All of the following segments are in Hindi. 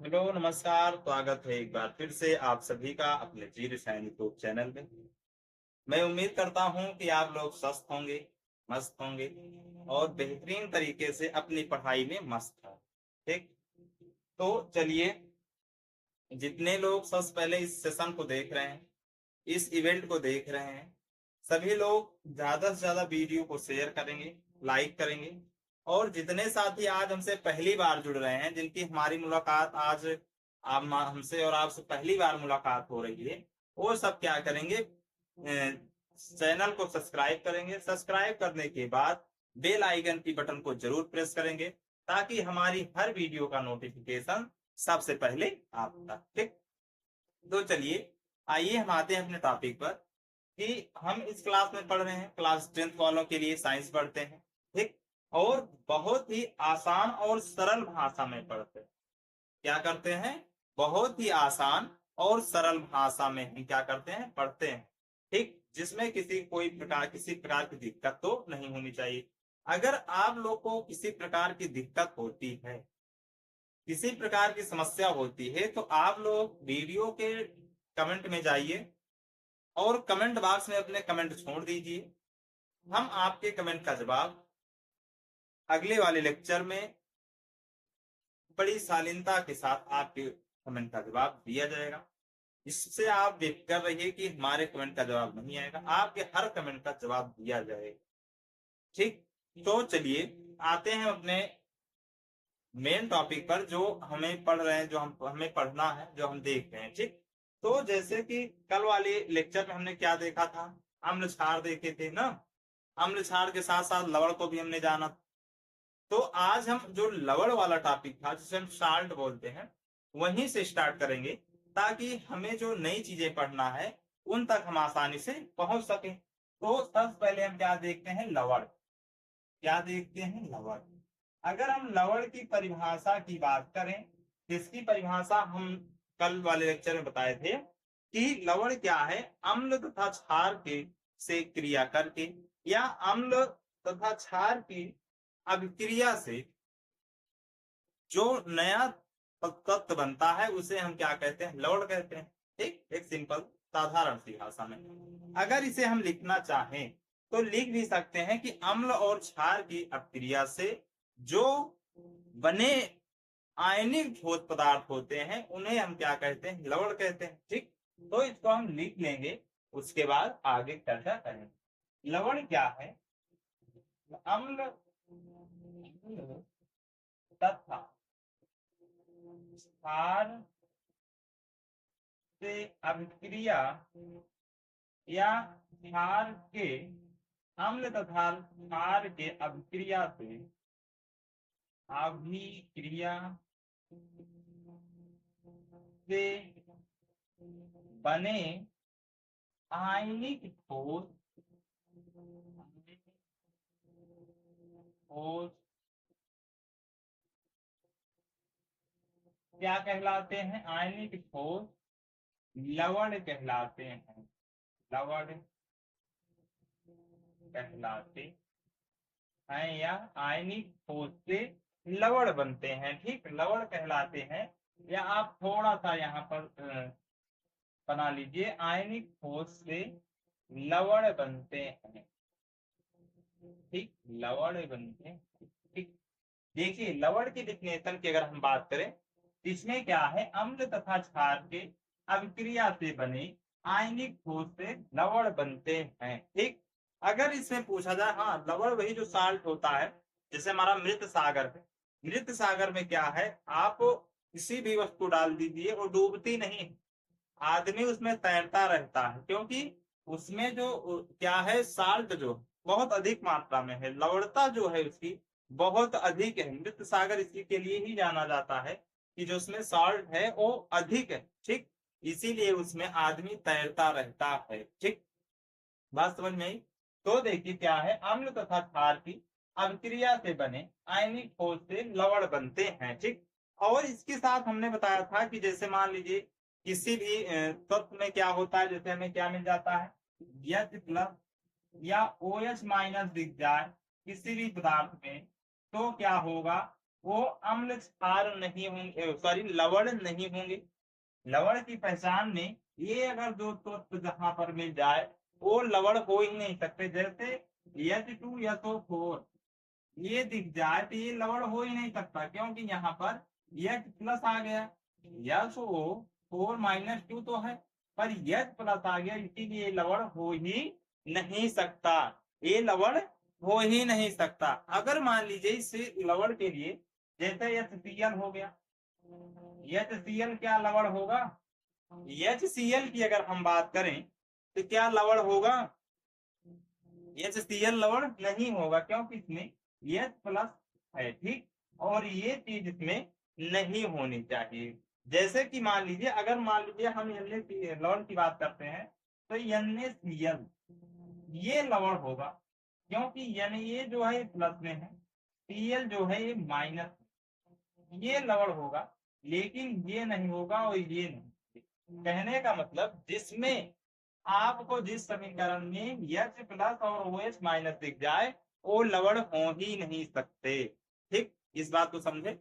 हेलो नमस्कार, स्वागत है एक बार फिर से आप सभी का अपने जी रसायन यूट्यूब चैनल में। मैं उम्मीद करता हूं कि आप लोग स्वस्थ होंगे, मस्त होंगे और बेहतरीन तरीके से अपनी पढ़ाई में मस्त हैं। ठीक, तो चलिए, जितने लोग सबसे पहले इस सेशन को देख रहे हैं, इस इवेंट को देख रहे हैं, सभी लोग ज्यादा से ज्यादा वीडियो को शेयर करेंगे, लाइक करेंगे। और जितने साथी आज हमसे पहली बार जुड़ रहे हैं, जिनकी हमारी मुलाकात आज आप हमसे और आपसे पहली बार मुलाकात हो रही है, वो सब क्या करेंगे, चैनल को सब्सक्राइब करेंगे। सब्सक्राइब करने के बाद बेल आइकन की बटन को जरूर प्रेस करेंगे, ताकि हमारी हर वीडियो का नोटिफिकेशन सबसे पहले आप तक। ठीक, तो चलिए, आइए हम आते हैं अपने टॉपिक पर कि हम इस क्लास में पढ़ रहे हैं, क्लास 10th वालों के लिए साइंस पढ़ते हैं। ठीक, और बहुत ही आसान और सरल भाषा में पढ़ते हैं। क्या करते हैं, बहुत ही आसान और सरल भाषा में हम क्या करते हैं, पढ़ते हैं। ठीक, जिसमें किसी प्रकार की दिक्कत तो नहीं होनी चाहिए। अगर आप लोग को किसी प्रकार की दिक्कत होती है, किसी प्रकार की समस्या होती है, तो आप लोग वीडियो के कमेंट में जाइए और कमेंट बॉक्स में अपने कमेंट छोड़ दीजिए। हम आपके कमेंट का जवाब अगले वाले लेक्चर में बड़ी शालीनता के साथ आपके कमेंट का जवाब दिया जाएगा। इससे आप बेफिक्र रहिए कि हमारे कमेंट का जवाब नहीं आएगा, आपके हर कमेंट का जवाब दिया जाएगा। ठीक, तो चलिए आते हैं अपने मेन टॉपिक पर, जो हमें पढ़ रहे हैं, जो हमें पढ़ना है, जो हम देख रहे हैं। ठीक, तो जैसे कि कल वाले लेक्चर में हमने क्या देखा था, अम्ल क्षार देखे थे ना। अम्ल क्षार के साथ साथ लवण को भी हमने जाना। तो आज हम जो लवण वाला टॉपिक था, जिसे हम साल्ट बोलते हैं, वहीं से स्टार्ट करेंगे, ताकि हमें जो नई चीजें पढ़ना है उन तक हम आसानी से पहुंच सके। तो सबसे पहले हम क्या देखते हैं, लवण। क्या देखते हैं, लवण। अगर हम लवण की परिभाषा की बात करें, इसकी परिभाषा हम कल वाले लेक्चर में बताए थे कि लवण क्या है, अम्ल तथा क्षार के से क्रिया करके या अम्ल तथा क्षार की अभिक्रिया से जो नया तत्व बनता है, उसे हम क्या कहते हैं, लवण कहते हैं। ठीक, एक सिंपल साधारण सी भाषा में अगर इसे हम लिखना चाहें तो लिख भी सकते हैं कि अम्ल और क्षार की अभिक्रिया से जो बने आयनिक ठोस पदार्थ होते हैं, उन्हें हम क्या कहते हैं, लवण कहते हैं। ठीक, तो इसको हम लिख लेंगे, उसके बाद आगे चर्चा करेंगे। लवण क्या है, अम्ल तथा क्षार से अभिक्रिया या क्षार के अम्ल तथा क्षार के अभिक्रिया से अभिक्रिया से बने आयनिक ठोस ठोस क्या कहलाते हैं, आयनिक ठोस लवण कहलाते हैं। लवण कहलाते हैं या आयनिक ठोस से लवण बनते हैं। ठीक, लवण कहलाते हैं। या आप थोड़ा सा यहाँ पर बना लीजिए, आयनिक ठोस से लवण बनते हैं। ठीक, लवण बनते हैं। ठीक, देखिए लवण की डिफिनेशन की अगर हम बात करें, इसमें क्या है, अम्ल तथा क्षार के अभिक्रिया से बने आयनिक ठोस से लवण बनते हैं। ठीक, अगर इसमें पूछा जाए, हाँ लवण वही जो साल्ट होता है, जैसे हमारा मृत सागर है। मृत सागर में क्या है, आप किसी भी वस्तु डाल दीजिए, वो डूबती नहीं, आदमी उसमें तैरता रहता है, क्योंकि उसमें जो क्या है, साल्ट जो बहुत अधिक मात्रा में है, लवणता जो है उसकी बहुत अधिक है। मृत सागर इसी के लिए ही जाना जाता है कि जो उसमें साल्ट है वो अधिक है। ठीक, इसीलिए उसमें आदमी तैरता रहता है। ठीक, बात समझ में आई। तो देखिए क्या है, अम्ल तथा क्षार की अभिक्रिया से बने आयनिक ठोस से लवण बनते हैं। ठीक, और इसके साथ हमने बताया था कि जैसे मान लीजिए किसी भी तत्व में क्या होता है, जैसे हमें क्या मिल जाता है, H प्लस या OH माइनस दिख जाए किसी भी पदार्थ में, तो क्या होगा, वो अम्ल क्षार नहीं होंगे, सॉरी लवण नहीं होंगे। लवण की पहचान में ये अगर दो तत्व जहां पर मिल जाए वो लवण हो ही नहीं सकते। जैसे H2SO4 ये दिख जाए तो ये लवण हो ही नहीं सकता, क्योंकि यहाँ पर H प्लस आ गया, SO4 - 2 तो है, पर H प्लस आ गया, इसीलिए लवण हो ही नहीं सकता। ये लवण हो ही नहीं सकता। अगर मान लीजिए इस लवण के लिए जैसे HCl हो गया, HCl क्या लवण होगा? HCl की अगर हम बात करें तो क्या लवण होगा? HCl लवण नहीं होगा, क्योंकि इसमें H प्लस है, ठीक, और ये चीज इसमें नहीं होनी चाहिए। जैसे कि मान लीजिए, अगर मान लीजिए हम लवण की बात करते हैं तो NaCl ये लवण होगा, क्योंकि Na जो है प्लस में है, Cl जो है ये माइनस, ये लवण होगा, लेकिन ये नहीं होगा और ये नहीं। कहने का मतलब जिसमें आपको जिस समीकरण में H प्लस और OH माइनस दिख जाए वो लवण हो ही नहीं सकते। ठीक, इस बात को समझे।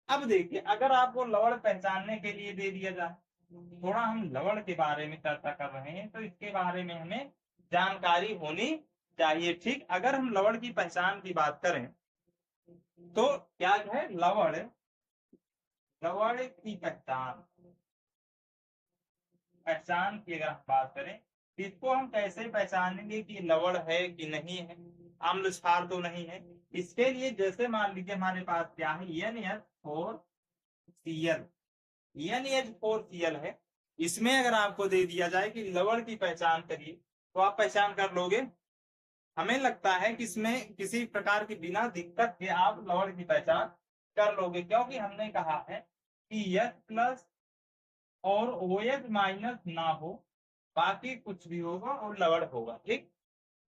अब देखिए, अगर आपको लवण पहचानने के लिए दे दिया जाए, थोड़ा हम लवण के बारे में चर्चा कर रहे हैं तो इसके बारे में हमें जानकारी होनी चाहिए। ठीक, अगर हम लवण की पहचान की बात करें तो क्या है, लवण लवण की पहचान पहचान की अगर हम बात करें, इसको हम कैसे पहचानेंगे कि लवण है कि नहीं है, अम्ल क्षार तो नहीं है। इसके लिए जैसे मान लीजिए हमारे पास क्या है, NH4Cl, NH4Cl है। इसमें अगर आपको दे दिया जाए कि लवण की पहचान करिए तो आप पहचान कर लोगे? हमें लगता है कि इसमें किसी प्रकार की बिना दिक्कत के आप लवण की पहचान कर लोगे, क्योंकि हमने कहा है कि H प्लस और OH माइनस ना हो, बाकी कुछ भी होगा और लवण होगा। ठीक,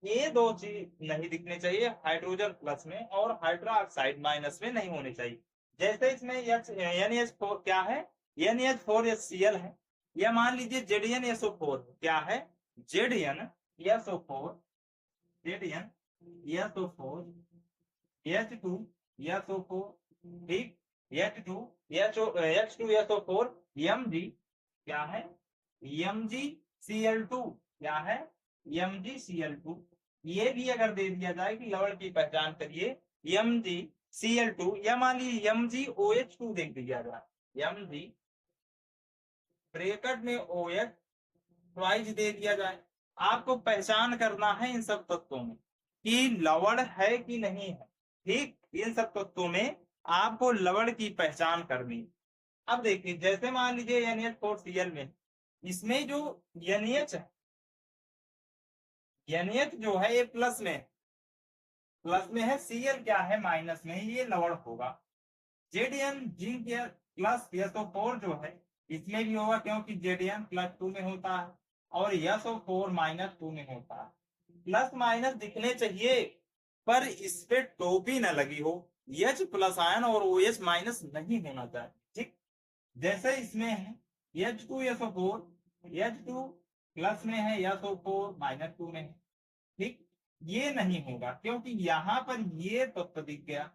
ये दो चीज नहीं दिखने चाहिए, हाइड्रोजन प्लस में और हाइड्रोक्साइड माइनस में नहीं होने चाहिए। जैसे इसमें NH4 क्या है, NH4HCl है, या मान लीजिए ZnSO4 क्या है, ZnSO4 H2SO4, ठीक, H2SO4 Mg क्या है, MgCl2 क्या है, MgCl2। ये भी अगर दे दिया जाए कि लवण की पहचान करिए MgCl2, या मान लीजिए MgOH2 देख दिया जाए, Mg ब्रैकेट में OH ट्वाइस दे दिया जाए, आपको पहचान करना है इन सब तत्वों में कि लवण है कि नहीं है। ठीक, इन सब तत्वों में आपको लवण की पहचान करनी। अब देखिए, जैसे मान लीजिए NH4Cl में, इसमें जो NH है, NH जो है ये प्लस में है, Cl क्या है माइनस में, ये लवण होगा। Zn जिंक प्लस SO4 जो है इसमें भी होगा, क्योंकि Zn +2 में होता है और SO4 -2 में होता है। प्लस माइनस दिखने चाहिए पर इस पे टोपी न लगी हो, H प्लस आयन और OH माइनस नहीं होना चाहिए। ठीक, जैसे इसमें है H2SO4, H2 प्लस में है, SO4 -2 में है। ठीक, ये नहीं होगा, क्योंकि यहाँ पर ये तत्व दिख गया,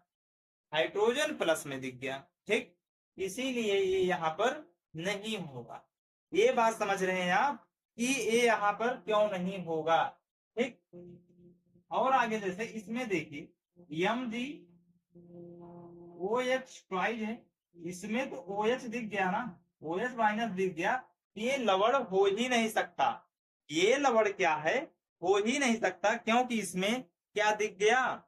हाइड्रोजन प्लस में दिख गया। ठीक, इसीलिए ये यहाँ पर नहीं होगा। ये बात समझ रहे हैं आप कि ये यहाँ पर क्यों नहीं होगा। ठीक, और आगे जैसे इसमें देखिए MgOH ट्वाइस है, इसमें तो OH दिख गया ना, OH माइनस दिख गया, ये लवण हो ही नहीं सकता। ये लवण क्या है, हो ही नहीं सकता, क्योंकि इसमें क्या दिख गया,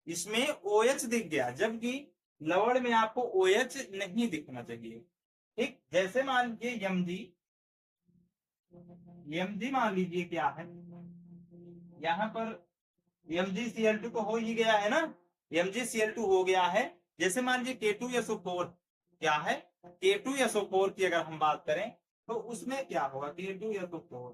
इसमें OH दिख गया, जबकि लवण में आपको OH नहीं दिखना चाहिए। ठीक, जैसे मान लीजिए Mg मान लीजिए क्या है, यहाँ पर MgCl2 तो हो ही गया है ना, MgCl2 हो गया है। जैसे मान लीजिए K2SO4 क्या है, K2SO4 की अगर हम बात करें तो उसमें क्या होगा, K2SO4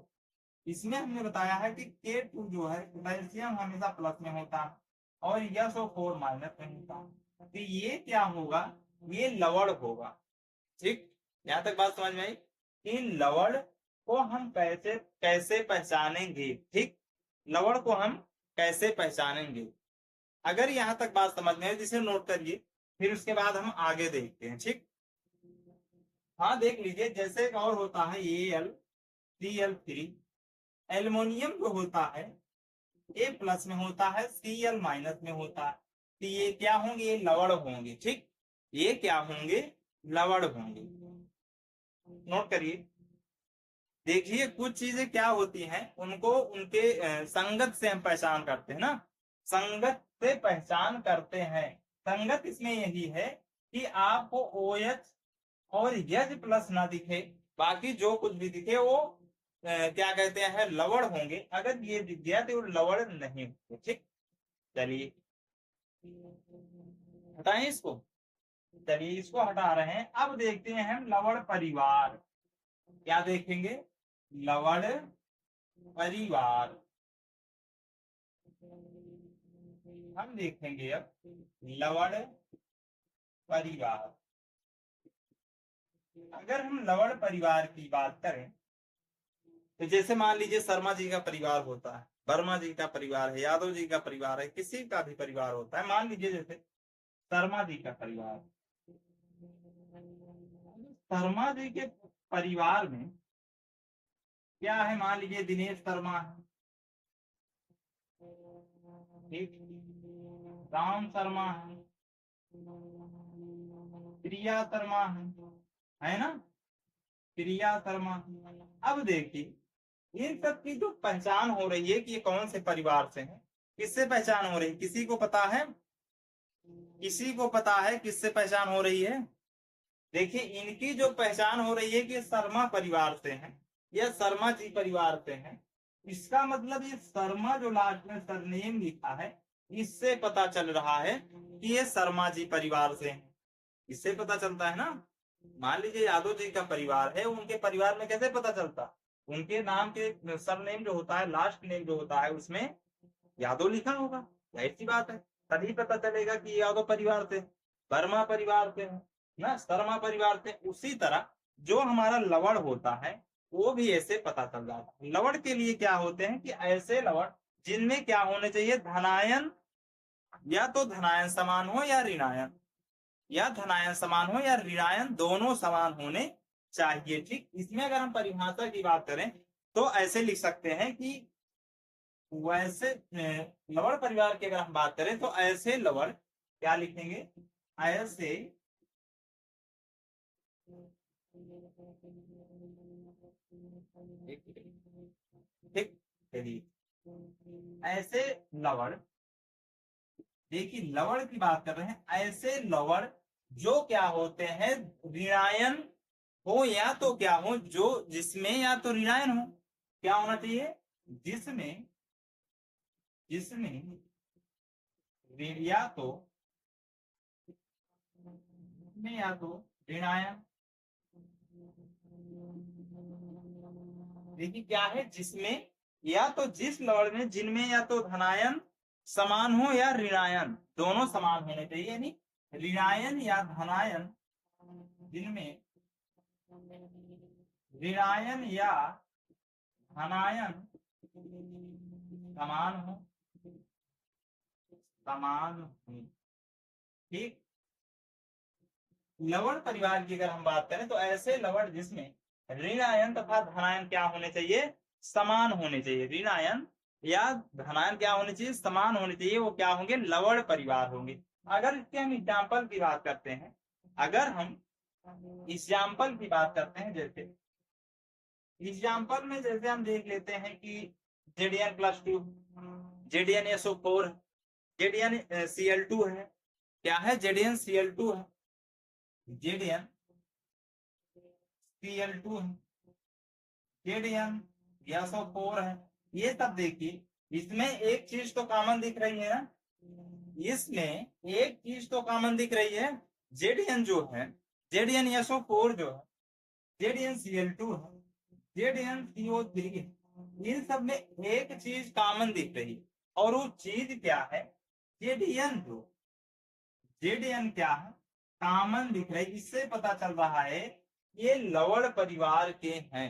इसमें हमने बताया है कि K2 जो है पोटेशियम हमेशा प्लस में होता है और SO4 माइनस में होता है, तो ये क्या होगा, ये लवण होगा। ठीक, यहाँ तक बात समझ में आई कि लवण को हम कैसे कैसे पहचानेंगे। ठीक, लवण को हम कैसे पहचानेंगे, अगर यहाँ तक बात समझ में है जिसे नोट करिए फिर उसके बाद हम आगे देखते हैं। ठीक, हाँ देख लीजिए, जैसे एक और होता है AlCl3। एल्युमिनियम जो होता है A+ में होता है, Cl- में होता है। तो ये क्या होंगे? ये लवण होंगे। ठीक, ये क्या होंगे? लवण होंगे। नोट करिए। देखिए कुछ चीजें क्या होती हैं, उनको उनके संगत से हम पहचान करते हैं ना, संगत से पहचान करते हैं। संगत इसमें यही है कि आपको OH और H+ ना दिखे, बाकी जो कुछ भी दिखे वो क्या कहते हैं? लवण होंगे। अगर ये दिख गया तो लवण नहीं होंगे। ठीक, चलिए हटाएं इसको। चलिए इसको हटा रहे हैं। अब देखते हैं हम लवण परिवार। क्या देखेंगे? लवण परिवार हम देखेंगे अब। लवण परिवार, अगर हम लवण परिवार की बात करें तो जैसे मान लीजिए शर्मा जी का परिवार होता है, वर्मा जी का परिवार है, यादव जी का परिवार है, किसी का भी परिवार होता है। मान लीजिए जैसे शर्मा जी का परिवार, शर्मा जी के परिवार में क्या है? मान लीजिए दिनेश शर्मा है, ठीक, राम शर्मा है, प्रिया शर्मा है ना? प्रिया शर्मा। अब देखिए इन सब की जो पहचान हो रही है कि ये कौन से परिवार से है, किससे पहचान हो रही है? किसी को पता है? किसी को पता है किससे पहचान हो रही है? देखिए इनकी जो पहचान हो रही है कि शर्मा परिवार से हैं या शर्मा जी परिवार से हैं। इसका मतलब ये शर्मा जो लास्ट में सरनेम लिखा है, इससे पता चल रहा है कि ये शर्मा जी परिवार से हैं। इससे पता चलता है ना। मान लीजिए यादव जी का परिवार है, उनके परिवार में कैसे पता चलता? उनके नाम के सरनेम जो होता है, लास्ट नेम जो होता है, उसमें यादव लिखा होगा। जाहिर सी बात है, तभी पता चलेगा कि यादव परिवार से, वर्मा परिवार से है ना, शर्मा परिवार से। उसी तरह जो हमारा लवण होता है वो भी ऐसे पता चल जाता है। लवण के लिए क्या होते हैं कि ऐसे लवण जिनमें क्या होने चाहिए? धनायन, या तो धनायन समान हो या ऋणायन, या धनायन समान हो या ऋणायन, दोनों समान होने चाहिए। ठीक, इसमें अगर हम परिभाषा की बात करें तो ऐसे लिख सकते हैं कि वैसे लवण परिवार की अगर हम बात करें तो ऐसे लवण क्या लिखेंगे? ऐसे ठीक, चलिए ऐसे लवण, देखिए लवण की बात कर रहे हैं, ऐसे लवण जो क्या होते हैं? ऋणायन हो, या तो क्या हो? जो जिसमें या तो ऋणायन हो, क्या होना चाहिए? जिसमें, जिसमें या तो में या तो ऋणायन। देखिए क्या है? जिसमें, या तो जिस लवण में जिनमें या तो धनायन समान हो या ऋणायन, दोनों समान होने चाहिए। यानी ऋणायन या धनायन, जिनमें ऋणायन या धनायन समान हो, समान हो। ठीक, लवण परिवार की अगर हम बात करें तो ऐसे लवण जिसमें ऋणायन तथा धनायन क्या होने चाहिए? समान होने चाहिए। ऋणायन या धनायन क्या होने चाहिए? समान होने चाहिए। वो क्या होंगे? लवण परिवार होंगे। अगर इसके हम एग्जाम्पल की बात करते हैं, अगर हम एग्जाम्पल की बात करते हैं, जैसे एग्जाम्पल में जैसे हम देख लेते हैं कि Zn+2, ZnSO4, ZnCl2 है। क्या है? ZnCl2 है, ZnCl2 है, ZnSO4 है। ये सब देखिए, इसमें एक चीज तो कॉमन दिख रही है ना, इसमें एक चीज तो कॉमन दिख रही है। Zn जो है, ZnSO4 जो है, ZnCl2 है, ZnCO3 है, इन सब में एक चीज कॉमन दिख रही है। और वो चीज क्या है? Zn जो, Zn क्या है? कॉमन दिख रही है। इससे पता चल रहा है ये लवण परिवार के हैं।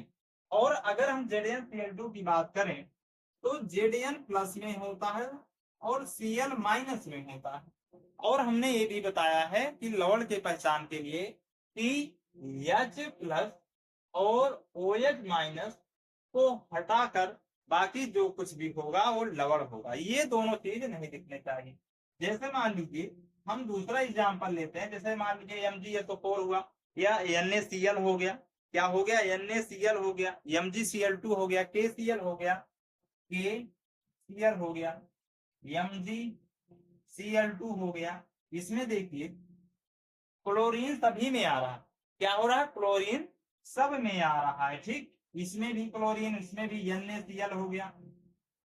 और अगर हम ZnCl2 की बात करें तो Zn+ में होता है और Cl- में होता है। और हमने ये भी बताया है कि लवण के पहचान के लिए TH प्लस और OH माइनस को हटाकर बाकी जो कुछ भी होगा वो लवण होगा। ये दोनों चीज नहीं दिखने चाहिए। जैसे मान लीजिए हम दूसरा एग्जाम्पल लेते हैं, जैसे मान लीजिए MgSO4 हुआ या NaCl हो गया। क्या हो गया? NaCl हो गया, MgCl2 हो गया, KCl हो गया, KCl हो गया, MgCl2 हो गया। इसमें देखिए क्लोरीन सभी में आ रहा है। क्या हो रहा है? क्लोरीन सब में आ रहा है। ठीक, इसमें भी क्लोरीन, इसमें भी NaCl हो गया,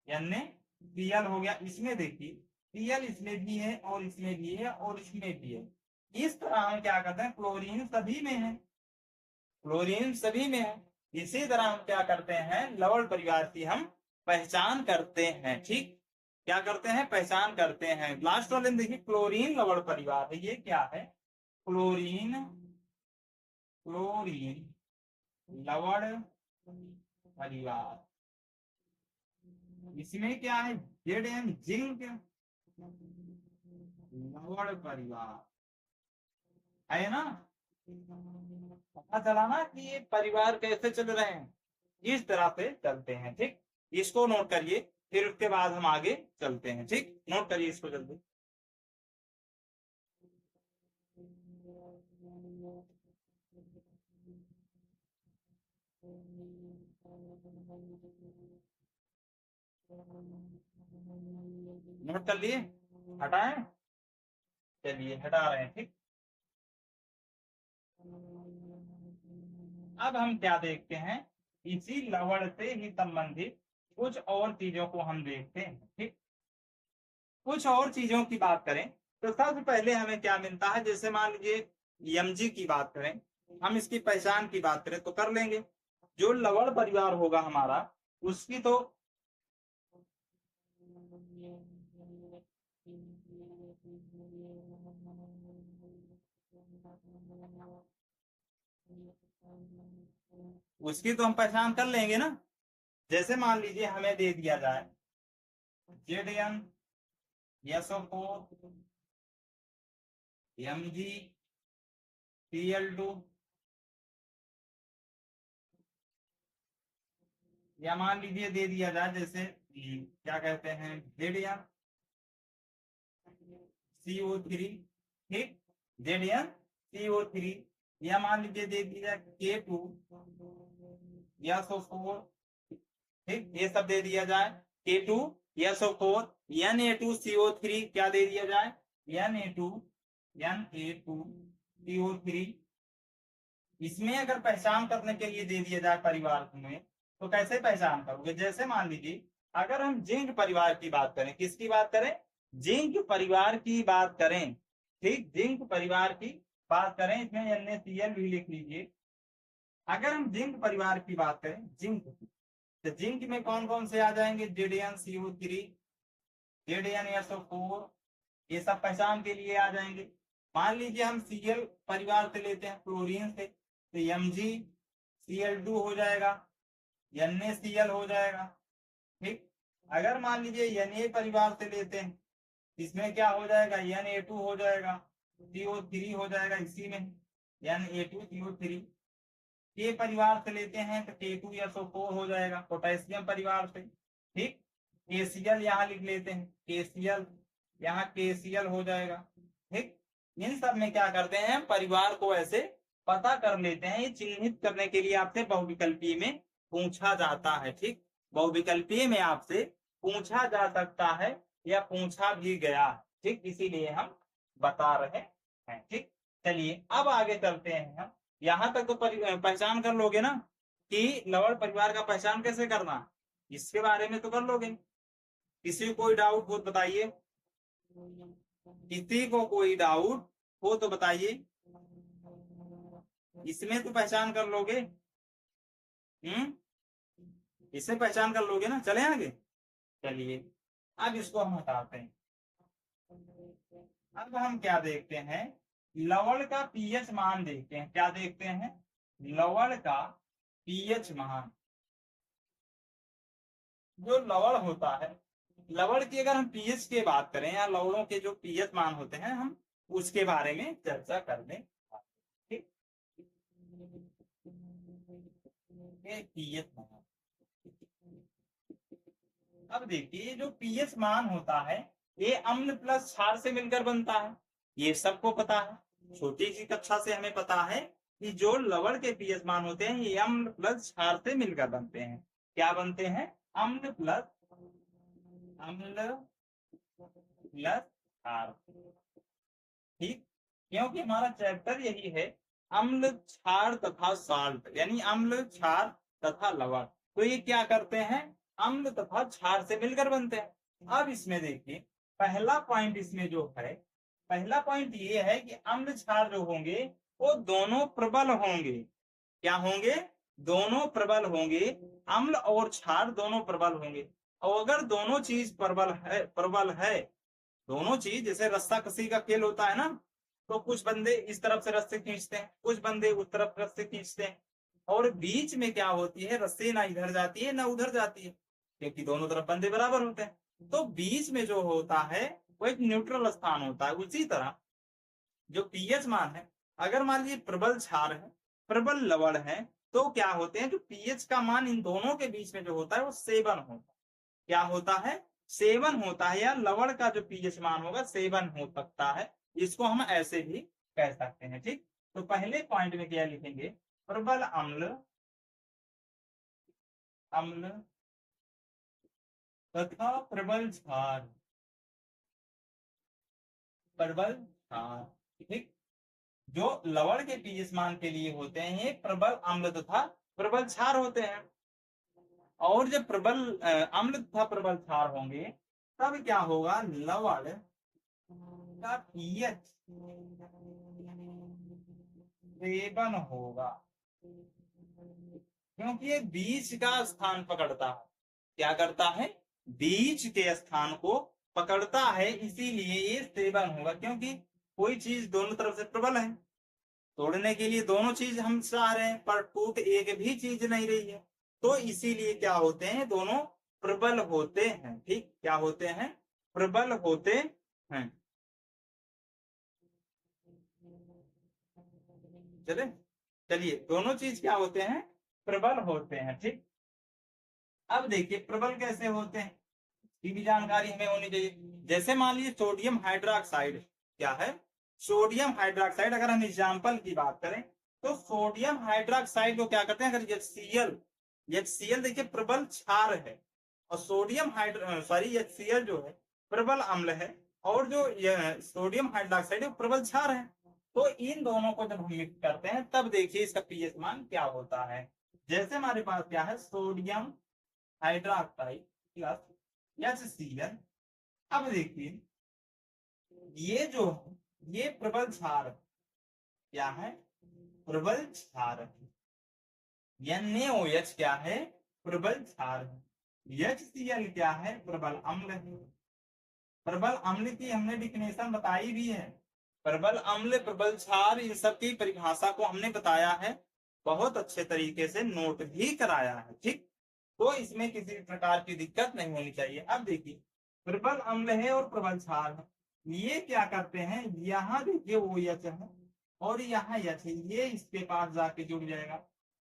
NaCl हो गया। इसमें देखिए Cl इसमें भी है और इसमें भी है और इसमें भी है। इस तरह हम क्या करते हैं, क्लोरीन सभी में है, क्लोरीन सभी में है। इसी तरह हम क्या करते हैं, लवण परिवार की हम पहचान करते हैं। ठीक, क्या करते हैं? पहचान करते हैं। लास्ट वाले में देखिए क्लोरीन लवण परिवार है। ये क्या है? क्लोरीन, क्लोरीन लवण परिवार। इसमें क्या है? Zn जिंक लवण परिवार है ना। पता चला ना कि ये परिवार कैसे चल रहे हैं, इस तरह से चलते हैं। ठीक, इसको नोट करिए, फिर उसके बाद हम आगे चलते हैं। ठीक, नोट करिए इसको जल्दी। नोट कर लिए? हटाएं? चलिए हटा रहे हैं। ठीक, अब हम क्या देखते हैं, इसी लवण से ही संबंधित कुछ और चीजों को हम देखते हैं। ठीक, कुछ और चीजों की बात करें तो सबसे पहले हमें क्या मिलता है, जैसे मान लीजिए Mg की बात करें, हम इसकी पहचान की बात करें तो कर लेंगे। जो लवण परिवार होगा हमारा, उसकी तो उसकी तो हम पहचान कर लेंगे ना। जैसे मान लीजिए हमें दे दिया जाए ZnSO4 MgCl2, या मान लीजिए दे दिया जाए जैसे क्या कहते हैं ZnCO3। ठीक, ZnCO3, या मान लीजिए दे दिया K2 या SO4। ठीक, ये सब दे दिया जाए K2 या SO4, Na2CO3 क्या दे दिया जाए, Na2CO3। इसमें अगर पहचान करने के लिए दे दिया जाए परिवार में, तो कैसे पहचान करोगे? जैसे मान लीजिए अगर हम जिंक परिवार की बात करें, किसकी बात करें? जिंक परिवार की बात करें। ठीक, जिंक परिवार की बात करें, इसमें NaCl भी लिख लीजिए। अगर हम जिंक परिवार की बात करें, जिंक, तो जिंक में कौन कौन से आ जाएंगे? ZnCO3, ZnSO4, ये सब पहचान के लिए आ जाएंगे। मान लीजिए हम Cl परिवार से लेते हैं, क्लोरीन से, तो MgCl2 हो जाएगा, NaCl हो जाएगा। ठीक, अगर मान लीजिए Na परिवार से लेते हैं, इसमें क्या हो जाएगा? Na2 हो जाएगा, CO3 हो जाएगा इसी में, Na2CO3। के परिवार से लेते हैं तो K2SO4 हो जाएगा, पोटेशियम परिवार से। ठीक, KCl यहाँ लिख लेते हैं, KCl, यहाँ KCl हो जाएगा। ठीक, इन सब में क्या करते हैं, परिवार को ऐसे पता कर लेते हैं। ये चिन्हित करने के लिए आपसे बहुविकल्पीय में पूछा जाता है। ठीक, बहुविकल्पीय में आपसे पूछा जा सकता है या पूछा भी गया। ठीक, इसीलिए हम बता रहे हैं। ठीक, चलिए अब आगे चलते हैं हम। यहां तक तो पहचान कर लोगे ना कि लवण परिवार का पहचान कैसे करना, इसके बारे में तो कर लोगे। किसी को कोई डाउट हो तो बताइए, किसी को कोई डाउट हो तो बताइए, इसमें तो पहचान कर लोगे। इससे पहचान कर लोगे ना। चले आगे, चलिए अब इसको हम हटाते हैं। अब हम क्या देखते हैं, लवण का पीएच मान देखते हैं। क्या देखते हैं? लवण का पीएच मान। जो लवण होता है लवण की अगर हम पीएच की बात करें या लवणों के जो पीएच मान होते हैं हम उसके बारे में चर्चा कर लें। ठीक, पीएच मान, अब देखिए जो पीएच मान होता है ये अम्ल प्लस क्षार से मिलकर बनता है, ये सबको पता है। छोटी सी कक्षा से हमें पता है कि जो लवण के पीएच मान होते हैं ये अम्ल प्लस क्षार से मिलकर बनते हैं। क्या बनते हैं? अम्ल प्लस क्षार। ठीक, क्योंकि हमारा चैप्टर यही है अम्ल क्षार तथा साल्ट, यानी अम्ल क्षार तथा लवण। तो ये क्या करते हैं? अम्ल तथा क्षार से मिलकर बनते हैं। अब इसमें देखिए पहला पॉइंट इसमें जो है, पहला पॉइंट ये है कि अम्ल क्षार जो होंगे वो दोनों प्रबल होंगे। क्या होंगे? दोनों प्रबल होंगे। अम्ल और क्षार दोनों प्रबल होंगे। और अगर दोनों चीज प्रबल है दोनों चीज, जैसे रस्सा कसी का खेल होता है ना, तो कुछ बंदे इस तरफ से रस्से खींचते हैं, कुछ बंदे उस तरफ रस्से खींचते हैं, और बीच में क्या होती है, रस्सी ना इधर जाती है ना उधर जाती है, क्योंकि दोनों तरफ बंदे बराबर होते हैं। तो बीच में जो होता है वो एक न्यूट्रल स्थान होता है। उसी तरह जो पीएच मान है, अगर मान लीजिए प्रबल क्षार है प्रबल लवण है, तो क्या होते हैं, जो पीएच का मान इन दोनों के बीच में जो होता है वो 7 होता है। क्या होता है? 7 होता है, या लवण का जो पीएच मान होगा 7 हो सकता है। इसको हम ऐसे भी कह सकते हैं। ठीक, तो पहले पॉइंट में क्या लिखेंगे? प्रबल अम्ल अम्ल तथा प्रबल क्षार, प्रबल क्षार। ठीक, जो लवण के पीएच मान के लिए होते हैं ये प्रबल अम्ल तथा प्रबल क्षार होते हैं। और जब प्रबल अम्ल तथा प्रबल क्षार होंगे तब क्या होगा? लवण का पीएच 7 होगा, क्योंकि ये बीच का स्थान पकड़ता है। क्या करता है? बीच के स्थान को पकड़ता है, इसीलिए ये 7 होगा। क्योंकि कोई चीज दोनों तरफ से प्रबल है, तोड़ने के लिए दोनों चीज हम चाह रहे हैं, पर टूट एक भी चीज नहीं रही है, तो इसीलिए क्या होते हैं? दोनों प्रबल होते हैं। ठीक, क्या होते हैं? प्रबल होते हैं। चले, चलिए, दोनों चीज क्या होते हैं? प्रबल होते हैं। ठीक, अब देखिए प्रबल कैसे होते हैं, ये भी जानकारी हमें होनी चाहिए। जैसे मान लीजिए सोडियम हाइड्रोक्साइड, क्या है? सोडियम हाइड्रोक्साइड, अगर हम एग्जाम्पल की बात करें तो सोडियम हाइड्रोक्साइड को क्या करते हैं, अगर HCl, HCl देखिए प्रबल क्षार है, और सोडियम हाइड्रो सॉरी HCl जो है प्रबल अम्ल है, और जो सोडियम हाइड्रोक्साइड है प्रबल क्षार है। तो इन दोनों को जब हम मिक्स करते हैं तब देखिए इसका पीएच मान क्या होता है। जैसे हमारे पास क्या है, सोडियम हाइड्रोक्साइड प्लस HCl। अब देखिए ये जो है ये प्रबल क्षार है। क्या है? प्रबल क्षार है। NaOH क्या है? प्रबल क्षार है। HCl क्या है? प्रबल अम्ल है। प्रबल अम्ल की हमने डिफिनेशन बताई भी है। प्रबल अम्ल प्रबल क्षार इन सब की परिभाषा को हमने बताया है, बहुत अच्छे तरीके से नोट भी कराया है। ठीक, तो इसमें किसी प्रकार की दिक्कत नहीं होनी चाहिए। अब देखिए प्रबल अम्ल है और प्रबल क्षार है, ये क्या करते हैं, यहाँ देखिए OH है और यहाँ H है, ये इसके पास जाके जुड़ जाएगा,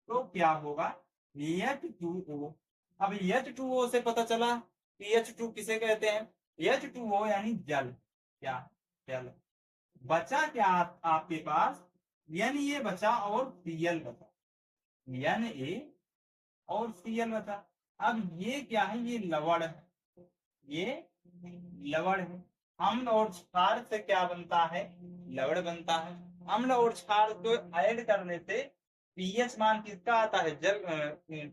तो क्या होगा? H2O। अब H2O से पता चला कि H2 किसे कहते हैं? H2O यानी जल। क्या? जल। बचा क्या आपके पास? यानी ये बचा और Cl बचा, Na और Cl बचा। अब ये क्या है? ये लवण है, ये लवण है। अम्ल और क्षार से क्या बनता है? लवण बनता है। अम्ल और क्षार को ऐड करने से पीएच मान किसका आता है? जल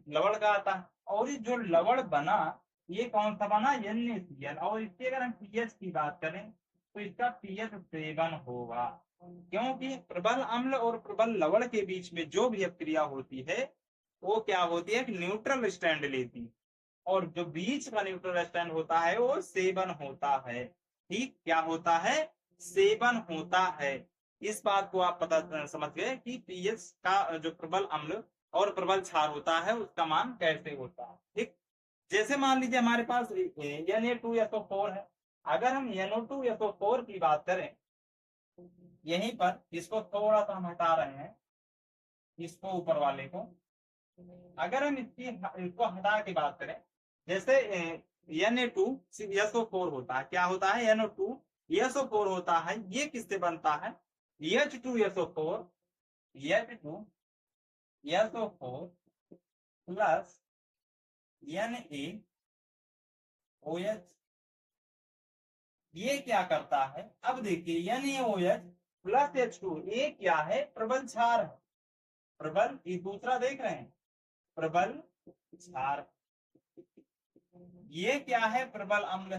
लवण का आता है। और ये जो लवण बना ये कौन सा बना? NaCl। और इसकी अगर हम पीएच की बात करें तो इसका पीएच 7 होगा, क्योंकि प्रबल अम्ल और प्रबल लवण के बीच में जो भी क्रिया होती है वो क्या होती है? न्यूट्रल स्टैंड लेती है, और जो बीच का न्यूट्रल स्टैंड होता है वो 7 होता है। ठीक, क्या होता है? 7 होता है। इस बात को आप पता समझ गए कि पीएच का जो प्रबल अम्ल और प्रबल क्षार होता है उसका मान कैसे होता है। ठीक, जैसे मान लीजिए हमारे पास Na2SO4 है, अगर हम NO2SO4 की बात करें, यहीं पर इसको थोड़ा सा हम हटा रहे हैं, इसको ऊपर वाले को, अगर हम इसको हटा के बात करें, जैसे Na2SO4 होता है, क्या होता है, NO2SO4 होता है, ये किससे बनता है, H2SO4 प्लस NaOH। ये क्या करता है, अब देखिए NaOH प्लस H2, ये क्या है, प्रबल क्षार है, प्रबल, ये दूसरा देख रहे हैं, प्रबल क्षार। ये क्या है, प्रबल अम्ल,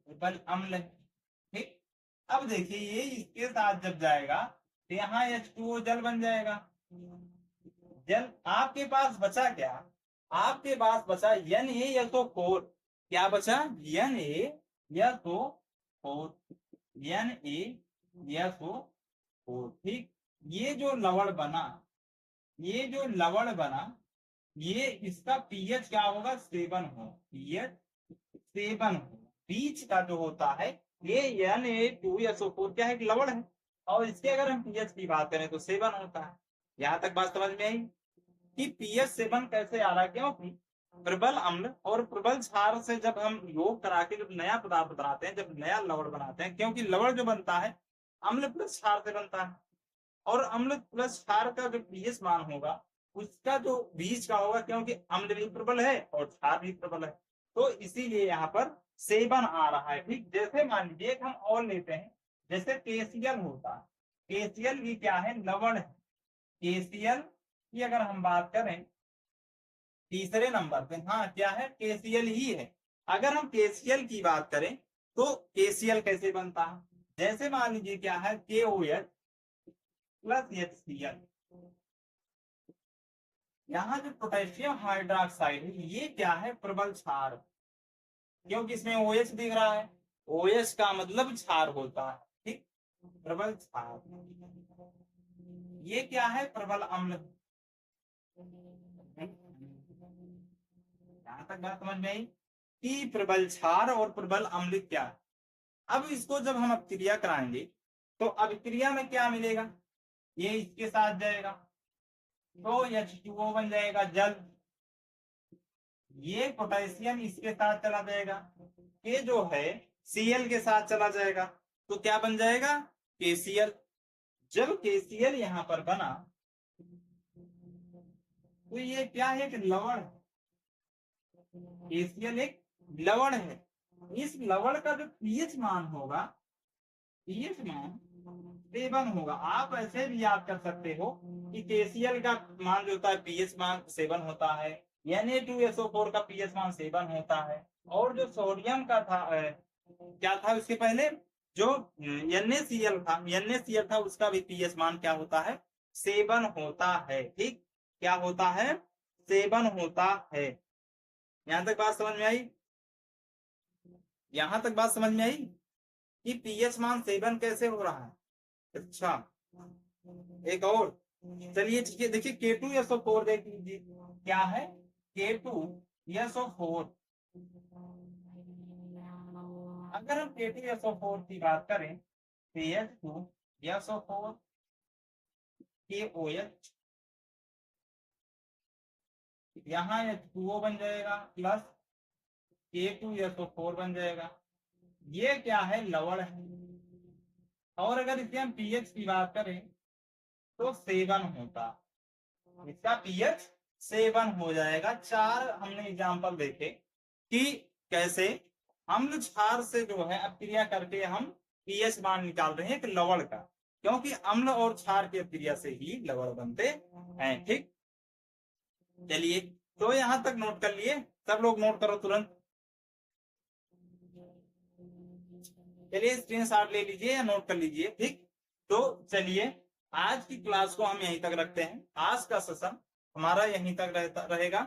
प्रबल अम्ल। ठीक, अब देखिए ये इसके साथ जब जाएगा तो यहाँ H2O जल बन जाएगा। जल आपके पास बचा क्या, आपके पास बचा NaSO4, क्या बचा, NaSO4, NaSO4। ठीक, ये जो लवण बना, ये जो लवण बना, ये इसका पीएच क्या होगा, 7 हो, पीएच 7 हो। बीच का जो होता है ये Na2SO4 क्या है, एक लवण है, और इसके अगर हम पीएच की बात करें तो 7 होता है। यहां तक बात समझ में आई कि पीएच 7 कैसे आ रहा है, क्योंकि प्रबल अम्ल और प्रबल क्षार से जब हम योग करा के जब नया पदार्थ बनाते हैं, जब नया लवण बनाते हैं, क्योंकि लवण जो बनता है अम्ल प्लस क्षार से बनता है, और अम्ल प्लस क्षार का जो पीएच मान होगा उसका जो बीच का होगा, क्योंकि अम्ल भी प्रबल है और क्षार भी प्रबल है, तो इसीलिए यहाँ पर 7 आ रहा है। ठीक, जैसे मान लीजिए हम और लेते हैं, जैसे KCl होता है, KCl भी क्या है, लवण है। KCl की अगर हम बात करें तीसरे नंबर पे, हाँ क्या है, KCl ही है। अगर हम KCl की बात करें तो KCl कैसे बनता है, जैसे मान लीजिए क्या है, KOH प्लस HCl। यहाँ जो पोटेशियम हाइड्रोक्साइड है ये क्या है, प्रबल क्षार, क्योंकि इसमें OH दिख रहा है, OH का मतलब क्षार होता है। ठीक, प्रबल क्षार। ये क्या है, प्रबल अम्ल। यहां तक बात समझ में आई कि प्रबल क्षार और प्रबल अम्ल क्या है। अब इसको जब हम अभिक्रिया कराएंगे तो अभिक्रिया में क्या मिलेगा, ये इसके साथ जाएगा तो H2O बन जाएगा जल, ये पोटेशियम इसके साथ चला जाएगा, ये जो है Cl के साथ चला जाएगा, तो क्या बन जाएगा, KCl। जब KCl यहाँ पर बना तो ये क्या है, एक लवण है, KCl एक लवण है। इस लवण का जो पीएच मान होगा, पीएच मान 7 होगा। आप ऐसे भी याद कर सकते हो कि KCl का मान जो होता है पीएच मान 7 होता है, Na2SO4 का पीएच मान 7 होता है, और जो सोडियम का था क्या था उसके पहले, जो NaCl था उसका भी पीएच मान क्या होता है, 7 होता है। ठीक, क्या होता है, 7 होता है। यहां तक बात समझ में आई, यहां तक बात समझ में आई कि पीएच मान 7 कैसे हो रहा है। अच्छा, एक और, चलिए ठीक है, देखिए K2SO4 देख लीजिए, क्या है, K2SO4। अगर हम K2SO4 की बात करें तो H2SO4 KOH, यहाँ H2O बन जाएगा प्लस K2SO4 बन जाएगा, ये क्या है, लवण है। और अगर इसके हम पीएच की बात करें तो 7 होता, इसका पीएच 7 हो जाएगा। 4 हमने एग्जांपल देखे कि कैसे अम्ल क्षार से जो है अपक्रिया करके हम पीएच मान निकाल रहे हैं एक लवण का, क्योंकि अम्ल और क्षार की अपक्रिया से ही लवण बनते हैं। ठीक, चलिए तो यहां तक नोट कर लिए, सब लोग नोट करो तुरंत, चलिए स्क्रीनशॉट ले लीजिए या नोट कर लीजिए। ठीक, तो चलिए आज की क्लास को हम यहीं तक रखते हैं, आज का सेशन हमारा यहीं तक रहेगा।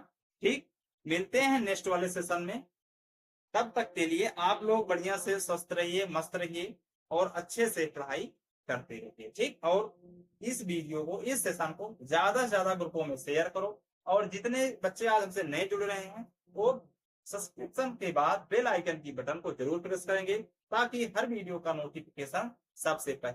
ठीक, मिलते हैं नेक्स्ट वाले सेशन में, तब तक के लिए आप लोग बढ़िया से स्वस्थ रहिए, मस्त रहिए और अच्छे से पढ़ाई करते रहिए। ठीक, और इस वीडियो को, इस सेशन को ज्यादा से ज्यादा ग्रुपों में शेयर करो और जितने बच्चे आज हमसे नए जुड़ रहे हैं वो सब्सक्रिप्शन के बाद बेल आइकन की बटन को जरूर प्रेस करेंगे ताकि हर वीडियो का नोटिफिकेशन सबसे पहले